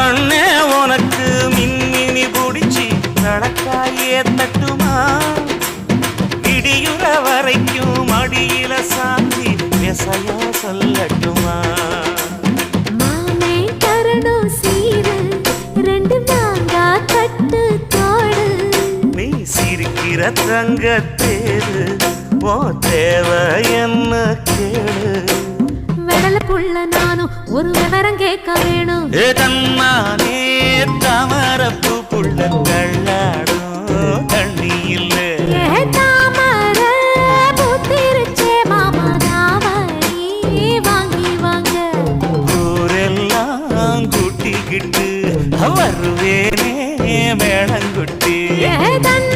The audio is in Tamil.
கண்ணே உனக்கு மின்மினி பிடிச்சி நடக்காயே தட்டுமா இடியுற வரைக்கும் அடியில சாந்தி விசையா சொல்லட்டுமா மாமே தரணும் சீரு ரெண்டு மாங்கா கட்டு தோடு நீ சிரிக்கிற தங்கத்தேரு ஓ தேவை என்ன கேளு வெடல புள்ள நானும் ஒரு விவரம் கேட்க வேணும் ஏ தன்னானே தாமரப்பு புள்ள கள்ளாடும் தண்ணி இல்ல ஏ தாமர பூத்திருச்சே மாமா தாவணி வாங்கி வாங்க ஊரெல்லாம் கூட்டிக்கிட்டு வருவேனே மேளங்குட்டி ஏ தன்